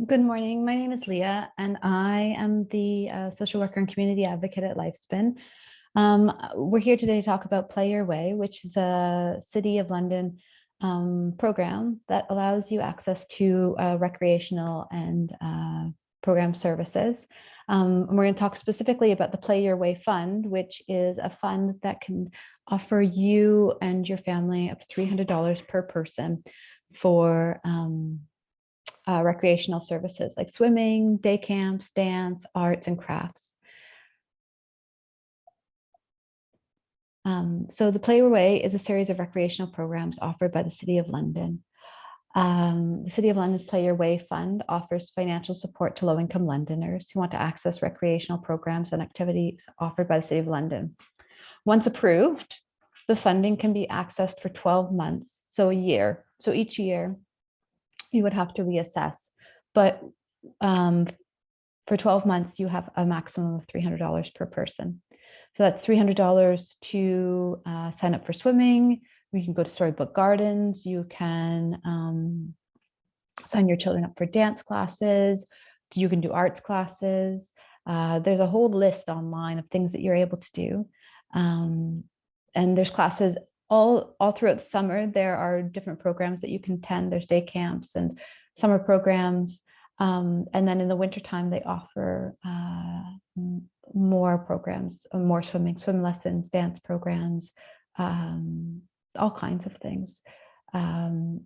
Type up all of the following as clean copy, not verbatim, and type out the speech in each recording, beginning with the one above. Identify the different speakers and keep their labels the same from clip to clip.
Speaker 1: Good morning. My name is Leah, and I am the social worker and community advocate at Lifespin. We're here today to talk about Play Your Way, which is a City of London program that allows you access to recreational and program services. And we're going to talk specifically about the Play Your Way Fund, which is a fund that can offer you and your family up to $300 per person for recreational services like swimming, day camps, dance, arts, and crafts. So the Play Your Way is a series of recreational programs offered by the City of London. The City of London's Play Your Way Fund offers financial support to low-income Londoners who want to access recreational programs and activities offered by the City of London. Once approved, the funding can be accessed for 12 months, so a year. So each year, you would have to reassess. But for 12 months, you have a maximum of $300 per person. So that's $300 to sign up for swimming. You can go to Storybook Gardens. You can sign your children up for dance classes. You can do arts classes. There's a whole list online of things that you're able to do. And there's classes all throughout the summer. There are different programs that you can attend. There's day camps and summer programs. And then in the wintertime, they offer more programs, more swim lessons, dance programs, all kinds of things. And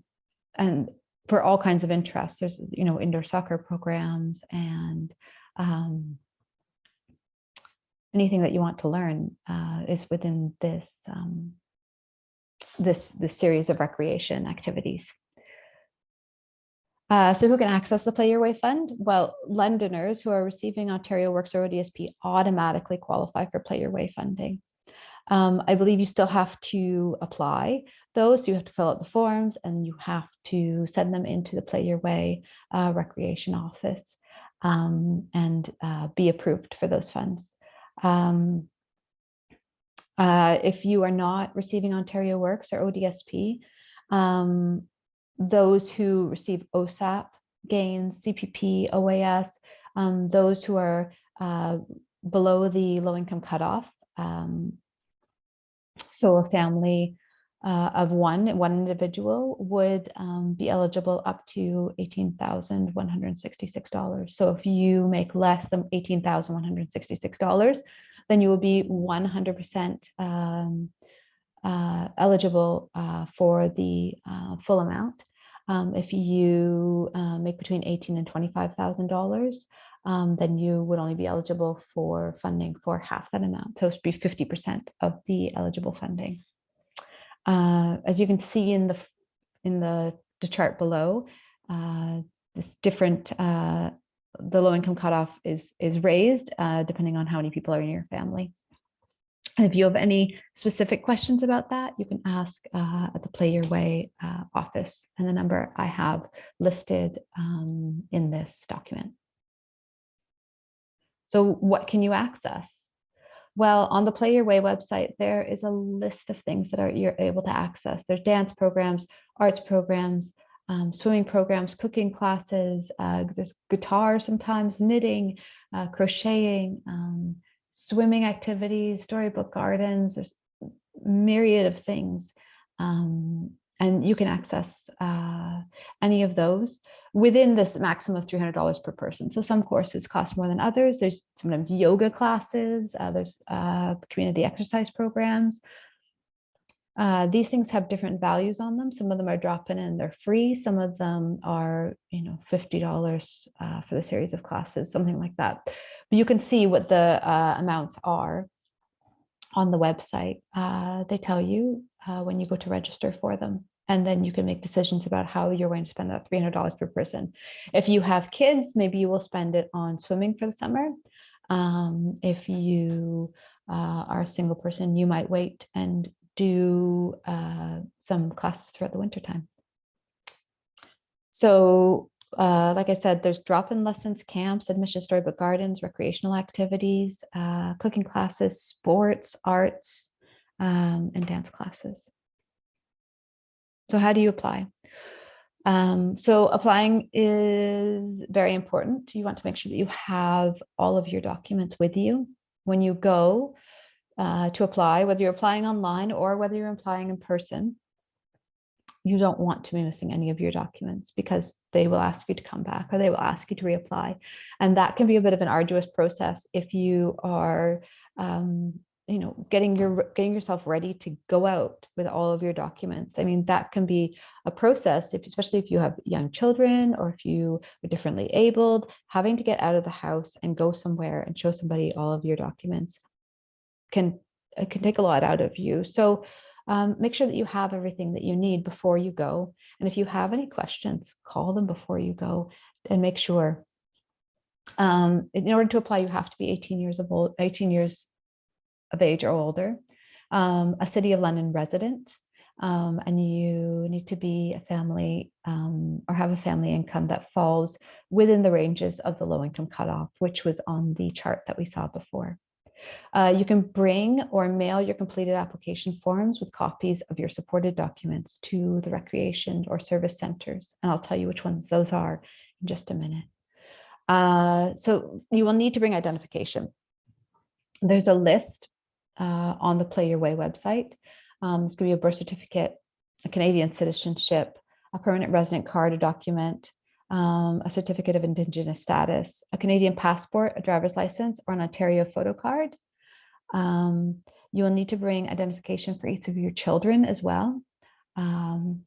Speaker 1: for all kinds of interests, there's, indoor soccer programs and anything that you want to learn is within this, this series of recreation activities. So who can access the Play Your Way Fund? Well, Londoners who are receiving Ontario Works or ODSP automatically qualify for Play Your Way funding. I believe you still have to apply those. So you have to fill out the forms and you have to send them into the Play Your Way recreation office and be approved for those funds. If you are not receiving Ontario Works or ODSP, those who receive OSAP gains, CPP, OAS, those who are below the low-income cutoff. So a family of one individual would be eligible up to $18,166. So if you make less than $18,166, then you will be 100% eligible for the full amount. If you make between $18,000 and $25,000, then you would only be eligible for funding for half that amount. So it would be 50% of the eligible funding. As you can see in the chart below, this different the low-income cutoff is raised depending on how many people are in your family. And if you have any specific questions about that, you can ask at the Play Your Way office, and the number I have listed in this document. So what can you access? Well, on the Play Your Way website, there is a list of things that you're able to access. There's dance programs, arts programs, swimming programs, cooking classes, there's guitar sometimes, knitting, crocheting, swimming activities, Storybook Gardens. There's a myriad of things. And you can access any of those within this maximum of $300 per person. So some courses cost more than others. There's sometimes yoga classes, there's community exercise programs. These things have different values on them. Some of them are drop-in and they're free. Some of them are, $50 for the series of classes, something like that. But you can see what the amounts are on the website. They tell you when you go to register for them. And then you can make decisions about how you're going to spend that $300 per person. If you have kids, maybe you will spend it on swimming for the summer. If you are a single person, you might wait and do some classes throughout the wintertime. So like I said, there's drop-in lessons, camps, admission, Storybook Gardens, recreational activities, cooking classes, sports, arts, and dance classes. So how do you apply? So applying is very important. You want to make sure that you have all of your documents with you when you go to apply, whether you're applying online or whether you're applying in person. You don't want to be missing any of your documents because they will ask you to come back or they will ask you to reapply. And that can be a bit of an arduous process if you are getting yourself ready to go out with all of your documents. I mean, that can be a process, especially if you have young children or if you are differently abled. Having to get out of the house and go somewhere and show somebody all of your documents can take a lot out of you. So make sure that you have everything that you need before you go. And if you have any questions, call them before you go and make sure. In order to apply, you have to be 18 years of age or older, a City of London resident, and you need to be a family or have a family income that falls within the ranges of the low income cutoff, which was on the chart that we saw before. You can bring or mail your completed application forms with copies of your supported documents to the recreation or service centers. And I'll tell you which ones those are in just a minute. So you will need to bring identification. There's a list on the Play Your Way website. This could be a birth certificate, a Canadian citizenship, a permanent resident card, a document, a certificate of Indigenous status, a Canadian passport, a driver's license, or an Ontario photo card. You will need to bring identification for each of your children as well. And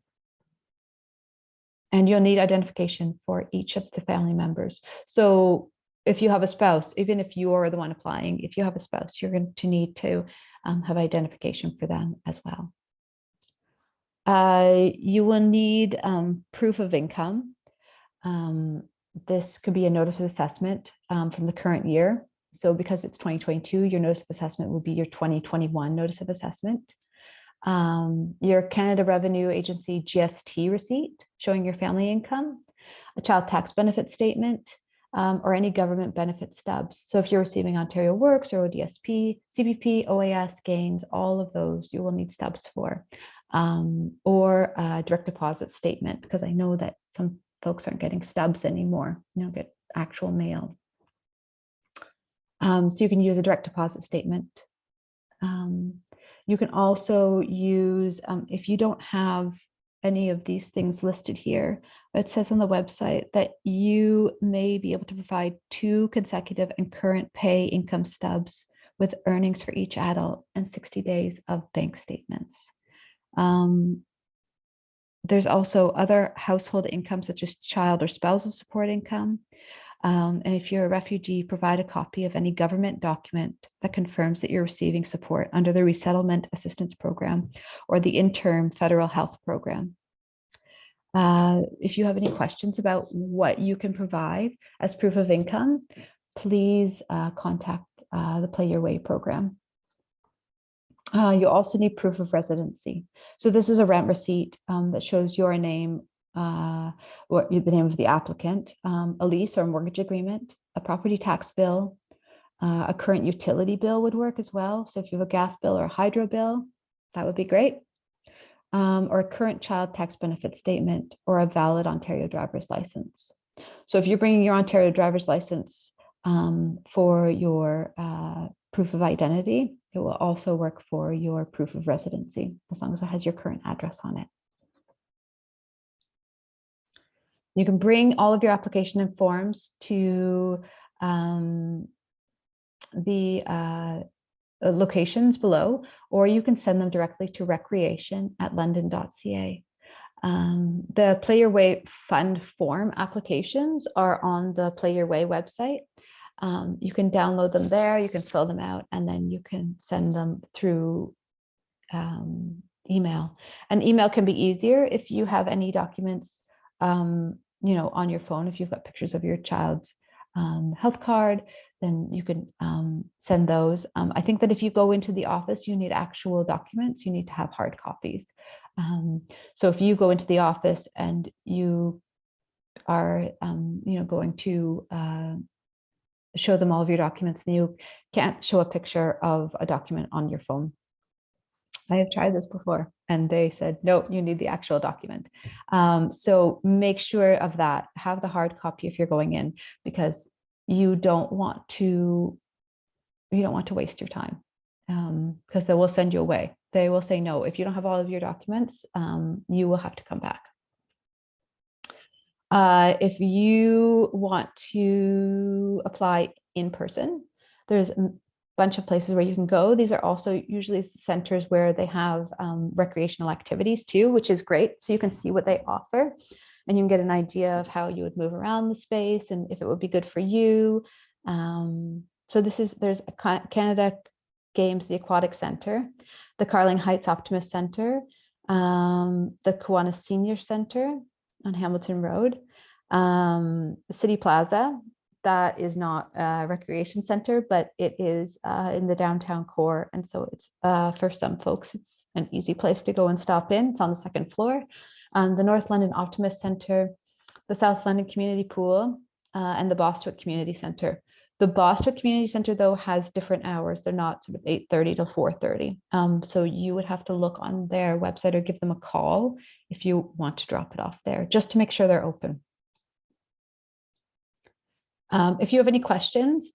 Speaker 1: you'll need identification for each of the family members. So if you have a spouse, even if you are the one applying, if you have a spouse, you're going to need to have identification for them as well. You will need proof of income. This could be a notice of assessment from the current year. So because it's 2022, your notice of assessment would be your 2021 notice of assessment. Your Canada Revenue Agency GST receipt showing your family income, a child tax benefit statement, or any government benefit stubs. So if you're receiving Ontario Works or ODSP, CPP, OAS, gains, all of those you will need stubs for, or a direct deposit statement, because I know that some folks aren't getting stubs anymore, get actual mail. So you can use a direct deposit statement. You can also use, if you don't have any of these things listed here, it says on the website that you may be able to provide 2 consecutive and current pay income stubs with earnings for each adult and 60 days of bank statements. There's also other household income, such as child or spousal support income. And if you're a refugee, provide a copy of any government document that confirms that you're receiving support under the Resettlement Assistance Program or the Interim Federal Health Program. If you have any questions about what you can provide as proof of income, please contact the Play Your Way program. You also need proof of residency. So this is a rent receipt that shows your name, or the name of the applicant, a lease or mortgage agreement, a property tax bill, a current utility bill would work as well. So if you have a gas bill or a hydro bill, that would be great. Or a current child tax benefit statement or a valid Ontario driver's license. So if you're bringing your Ontario driver's license for your proof of identity, it will also work for your proof of residency, as long as it has your current address on it. You can bring all of your application and forms to the locations below, or you can send them directly to recreation@london.ca. The Play Your Way fund form applications are on the Play Your Way website. You can download them there, you can fill them out, and then you can send them through email. And email can be easier if you have any documents on your phone. If you've got pictures of your child's health card, then you can send those. I think that if you go into the office, you need actual documents. You need to have hard copies. So if you go into the office and you are going to show them all of your documents, then you can't show a picture of a document on your phone. I have tried this before and they said, no, you need the actual document. So make sure of that. Have the hard copy if you're going in, because you don't want to waste your time, because they will send you away. They will say, no, if you don't have all of your documents, you will have to come back. If you want to apply in person, there's a bunch of places where you can go. These are also usually centers where they have recreational activities too, which is great. So you can see what they offer and you can get an idea of how you would move around the space and if it would be good for you. So there's a Canada Games, the Aquatic Center, the Carling Heights Optimist Center, the Kiwanis Senior Center on Hamilton Road, City Plaza. That is not a recreation center, but it is in the downtown core. And so it's for some folks, it's an easy place to go and stop in. It's on the second floor. The North London Optimist Center, the South London Community Pool, and the Bostwick Community Center. The Bostwick Community Center, though, has different hours. They're not sort of 8:30 to 4:30. So you would have to look on their website or give them a call if you want to drop it off there, just to make sure they're open. If you have any questions,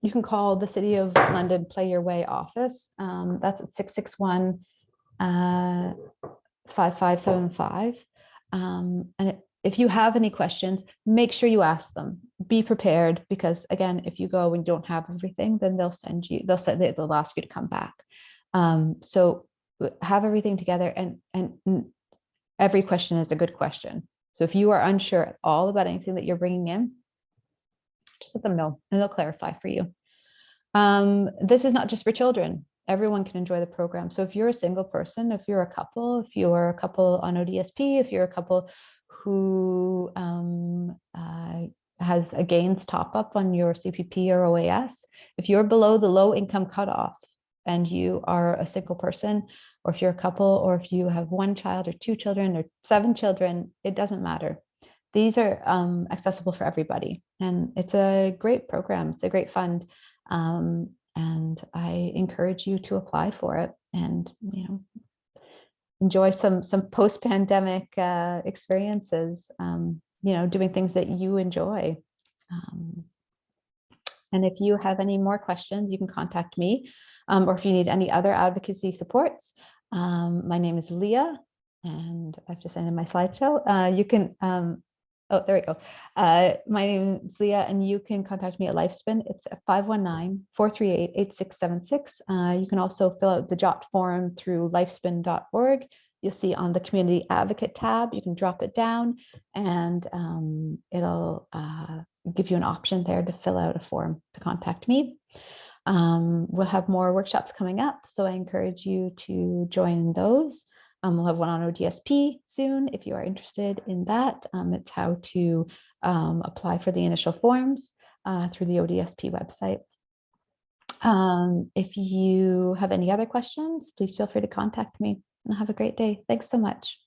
Speaker 1: you can call the City of London Play Your Way office. That's at 661-5575. And if you have any questions, make sure you ask them. Be prepared, because again, if you go and don't have everything, then they'll ask you to come back. So have everything together, and every question is a good question. So if you are unsure at all about anything that you're bringing in, just let them know and they'll clarify for you. This is not just for children. Everyone can enjoy the program. So if you're a single person, if you're a couple on ODSP, if you're a couple who has a gains top up on your CPP or OAS, if you're below the low income cutoff and you are a single person, or if you're a couple, or if you have one child or two children or 7 children, it doesn't matter. These are accessible for everybody, and it's a great program. It's a great fund, and I encourage you to apply for it and enjoy some post-pandemic experiences. Doing things that you enjoy. And if you have any more questions, you can contact me, or if you need any other advocacy supports. My name is Leah, and I've just ended my slideshow. You can. Oh, there we go. My name is Leah, and you can contact me at Lifespin. It's 519-438-8676. You can also fill out the JOT form through lifespin.org. You'll see on the Community Advocate tab, you can drop it down, and it'll give you an option there to fill out a form to contact me. We'll have more workshops coming up, so I encourage you to join those. We'll have one on ODSP soon if you are interested in that. It's how to apply for the initial forms through the ODSP website. If you have any other questions, please feel free to contact me, and have a great day. Thanks so much.